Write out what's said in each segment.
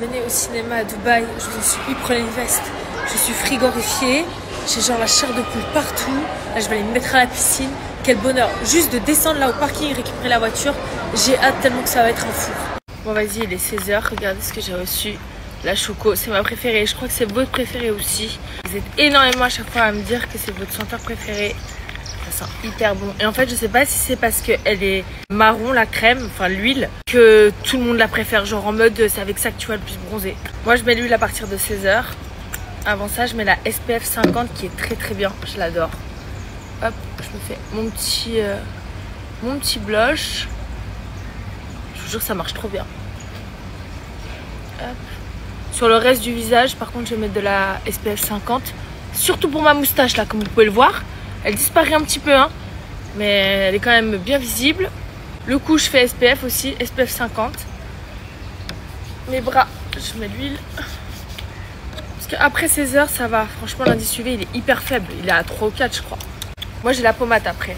Venez au cinéma à Dubaï, je vous en supplie, prenez une veste. Je suis frigorifiée, j'ai genre la chair de poule partout. Là, je vais aller me mettre à la piscine. Quel bonheur, juste de descendre là au parking, récupérer la voiture. J'ai hâte tellement que ça va être un fou. Bon vas-y, il est 16h, regardez ce que j'ai reçu. La choco, c'est ma préférée, je crois que c'est votre préférée aussi. Vous êtes énormément à chaque fois à me dire que c'est votre senteur préférée. Ça sent hyper bon. Et en fait, je sais pas si c'est parce qu'elle est marron, la crème, enfin l'huile, que tout le monde la préfère. Genre en mode, c'est avec ça que tu vas le plus bronzer. Moi, je mets l'huile à partir de 16h. Avant ça, je mets la SPF 50 qui est très très bien. Je l'adore. Hop, je me fais mon petit blush. Je vous jure, ça marche trop bien. Hop. Sur le reste du visage, par contre, je vais mettre de la SPF 50. Surtout pour ma moustache, là, comme vous pouvez le voir. Elle disparaît un petit peu, hein, mais elle est quand même bien visible. Le cou, je fais SPF aussi, SPF 50. Mes bras, je mets de l'huile. Parce qu'après 16h, ça va. Franchement, l'indice UV, il est hyper faible. Il est à 3 ou 4, je crois. Moi, j'ai la pommade après.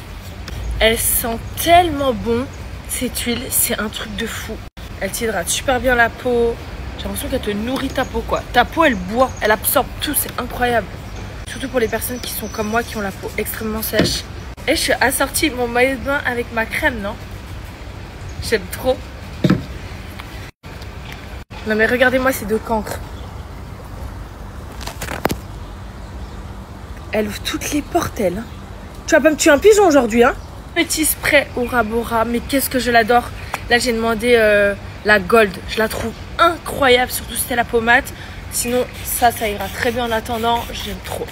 Elle sent tellement bon, cette huile. C'est un truc de fou. Elle t'hydrate super bien la peau. J'ai l'impression qu'elle te nourrit ta peau, quoi. Ta peau, elle boit, elle absorbe tout. C'est incroyable. Surtout pour les personnes qui sont comme moi, qui ont la peau extrêmement sèche. Et je suis assortie mon maillot de bain avec ma crème, non? J'aime trop. Non mais regardez-moi ces deux cancres. Elle ouvre toutes les portes, elle. Tu vas pas me tuer un pigeon aujourd'hui, hein? Petit spray Aura Bora, mais qu'est-ce que je l'adore. Là, j'ai demandé la Gold. Je la trouve incroyable, surtout si c'était la pommade. Sinon, ça ira très bien en attendant. J'aime trop.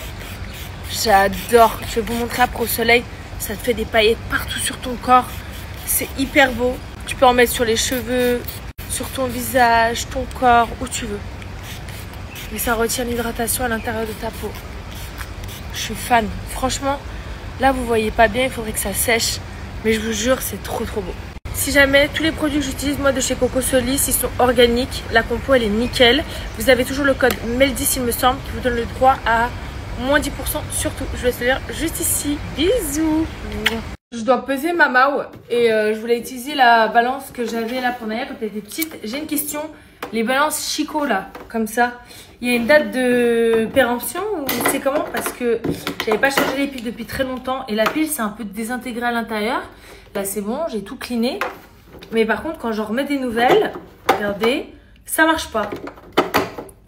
J'adore. Je vais vous montrer après au soleil. Ça te fait des paillettes partout sur ton corps. C'est hyper beau. Tu peux en mettre sur les cheveux, sur ton visage, ton corps, où tu veux. Mais ça retient l'hydratation à l'intérieur de ta peau. Je suis fan. Franchement, là, vous voyez pas bien. Il faudrait que ça sèche. Mais je vous jure, c'est trop trop beau. Si jamais tous les produits que j'utilise moi de chez Coco Solis, ils sont organiques, la compo elle est nickel. Vous avez toujours le code MEL10 il me semble qui vous donne le droit à moins 10% surtout. Je vais te le dire juste ici. Bisous. Je dois peser ma Mao et je voulais utiliser la balance que j'avais là pour Naya quand elle était petite. J'ai une question. Les balances Chico là, comme ça, il y a une date de péremption ou c'est comment? Parce que j'avais pas changé les piles depuis très longtemps et la pile c'est un peu désintégré à l'intérieur. Là c'est bon, j'ai tout cleané. Mais par contre quand j'en remets des nouvelles, regardez, ça marche pas.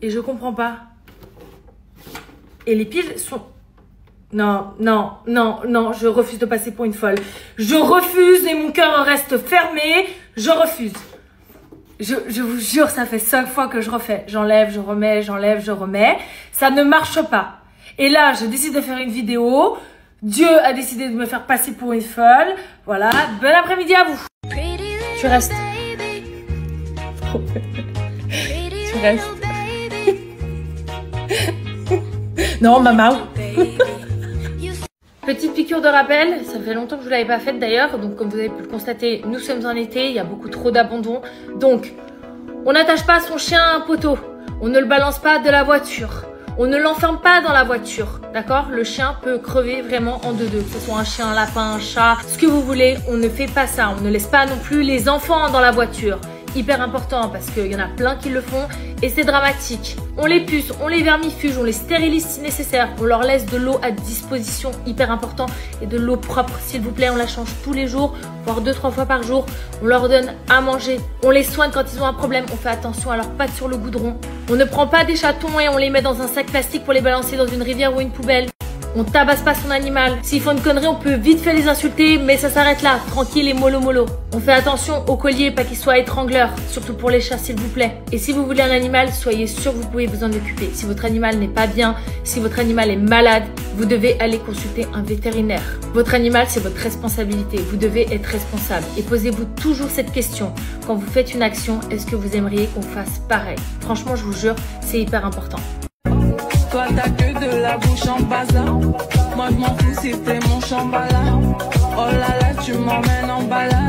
Et je comprends pas. Et les piles sont... Non, non, non, non, je refuse de passer pour une folle. Je refuse et mon cœur reste fermé. Je refuse. Je vous jure, ça fait 5 fois que je refais. J'enlève, je remets, j'enlève, je remets. Ça ne marche pas. Et là, je décide de faire une vidéo. Dieu a décidé de me faire passer pour une folle. Voilà, bon après-midi à vous. Tu restes. Tu restes. Non, maman. Petite piqûre de rappel, ça fait longtemps que je ne l'avais pas faite d'ailleurs, donc comme vous avez pu le constater, nous sommes en été, il y a beaucoup trop d'abandon. Donc, on n'attache pas son chien à un poteau, on ne le balance pas de la voiture, on ne l'enferme pas dans la voiture, d'accord? Le chien peut crever vraiment en deux-deux, que ce soit un chien, un lapin, un chat, ce que vous voulez, on ne fait pas ça, on ne laisse pas non plus les enfants dans la voiture. Hyper important parce qu'il y en a plein qui le font et c'est dramatique. On les puce, on les vermifuge, on les stérilise si nécessaire. On leur laisse de l'eau à disposition, hyper important. Et de l'eau propre, s'il vous plaît. On la change tous les jours, voire 2-3 fois par jour. On leur donne à manger. On les soigne quand ils ont un problème. On fait attention à leurs pattes sur le goudron. On ne prend pas des chatons et on les met dans un sac plastique pour les balancer dans une rivière ou une poubelle. On tabasse pas son animal. S'ils font une connerie, on peut vite fait les insulter, mais ça s'arrête là. Tranquille et mollo mollo. On fait attention au collier, pas qu'il soit étrangleur. Surtout pour les chats, s'il vous plaît. Et si vous voulez un animal, soyez sûr que vous pouvez vous en occuper. Si votre animal n'est pas bien, si votre animal est malade, vous devez aller consulter un vétérinaire. Votre animal, c'est votre responsabilité. Vous devez être responsable. Et posez-vous toujours cette question. Quand vous faites une action, est-ce que vous aimeriez qu'on fasse pareil? Franchement, je vous jure, c'est hyper important. Toi t'as que de la bouche en bazar. Moi je m'en fous si t'es mon chambala. Oh là là tu m'emmènes en balade.